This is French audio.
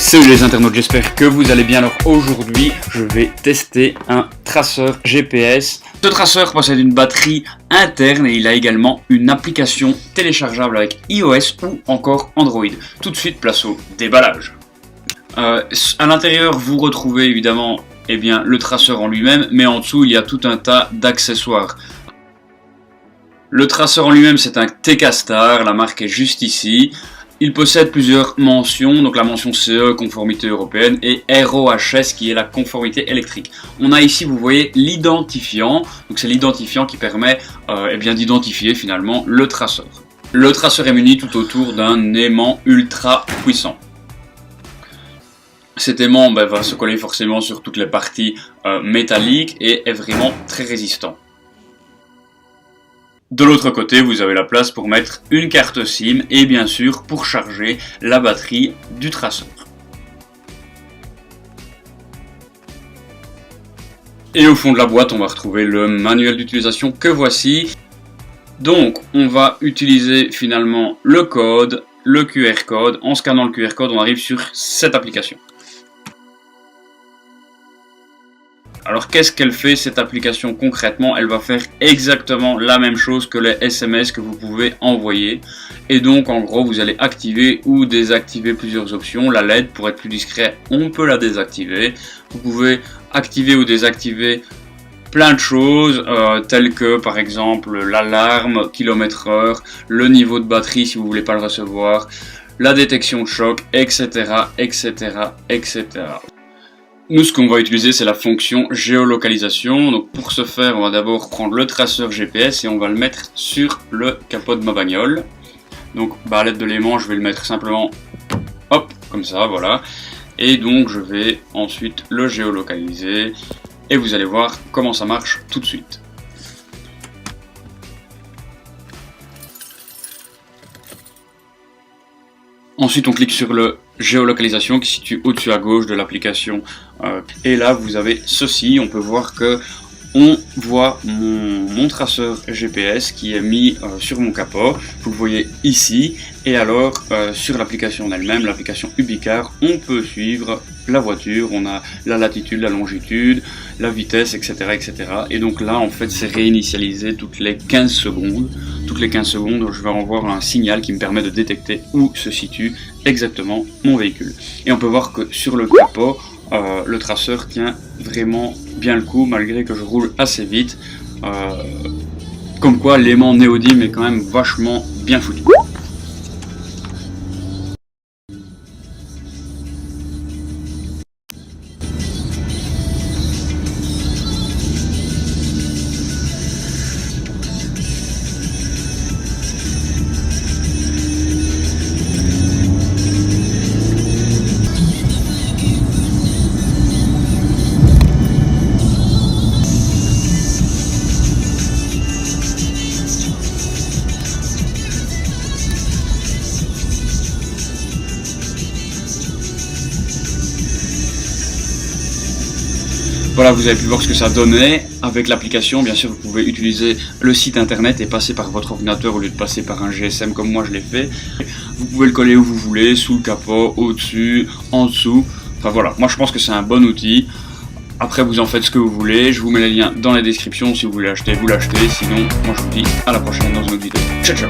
Salut les internautes, j'espère que vous allez bien. Alors aujourd'hui, je vais tester un traceur GPS. Ce traceur possède une batterie interne et il a également une application téléchargeable avec iOS ou encore Android. Tout de suite, place au déballage. À l'intérieur, vous retrouvez évidemment le traceur en lui-même, mais en dessous, il y a tout un tas d'accessoires. Le traceur en lui-même, c'est un TK-Star, la marque est juste ici. Il possède plusieurs mentions, donc la mention CE, conformité européenne, et RoHS, qui est la conformité électrique. On a ici, vous voyez, l'identifiant, donc c'est l'identifiant qui permet d'identifier finalement le traceur. Le traceur est muni tout autour d'un aimant ultra puissant. Cet aimant va se coller forcément sur toutes les parties métalliques et est vraiment très résistant. De l'autre côté, vous avez la place pour mettre une carte SIM et bien sûr pour charger la batterie du traceur. Et au fond de la boîte, on va retrouver le manuel d'utilisation que voici. Donc, on va utiliser finalement le code, le QR code. En scannant le QR code, on arrive sur cette application. Alors qu'est-ce qu'elle fait cette application concrètement? Elle va faire exactement la même chose que les SMS que vous pouvez envoyer. Et donc en gros vous allez activer ou désactiver plusieurs options. La LED, pour être plus discret, on peut la désactiver. Vous pouvez activer ou désactiver plein de choses telles que par exemple l'alarme, kilomètre-heure, le niveau de batterie si vous voulez pas le recevoir, la détection de choc, etc. etc. etc. Nous, ce qu'on va utiliser, c'est la fonction géolocalisation. Donc, pour ce faire, on va d'abord prendre le traceur GPS et on va le mettre sur le capot de ma bagnole. Donc, à l'aide de l'aimant, je vais le mettre simplement, hop, comme ça, voilà. Et donc, je vais ensuite le géolocaliser et vous allez voir comment ça marche tout de suite. Ensuite, on clique sur le géolocalisation qui se situe au-dessus à gauche de l'application. Et là, vous avez ceci. On peut voir que on voit mon traceur GPS qui est mis sur mon capot. Vous le voyez ici. Et alors, sur l'application elle-même, l'application Ubicar, on peut suivre la voiture. On a la latitude, la longitude, la vitesse, etc. etc. Et donc là, en fait, c'est réinitialisé toutes les 15 secondes. Toutes les 15 secondes, je vais envoyer un signal qui me permet de détecter où se situe exactement mon véhicule. Et on peut voir que sur le capot, le traceur tient vraiment bien le coup malgré que je roule assez vite. Comme quoi l'aimant néodyme est quand même vachement bien foutu. Voilà, vous avez pu voir ce que ça donnait avec l'application. Bien sûr, vous pouvez utiliser le site internet et passer par votre ordinateur au lieu de passer par un GSM comme moi je l'ai fait. Vous pouvez le coller où vous voulez, sous le capot, au-dessus, en dessous. Enfin voilà, moi je pense que c'est un bon outil. Après, vous en faites ce que vous voulez. Je vous mets les liens dans la description si vous voulez l'acheter, vous l'achetez. Sinon, moi je vous dis à la prochaine dans une autre vidéo. Ciao, ciao!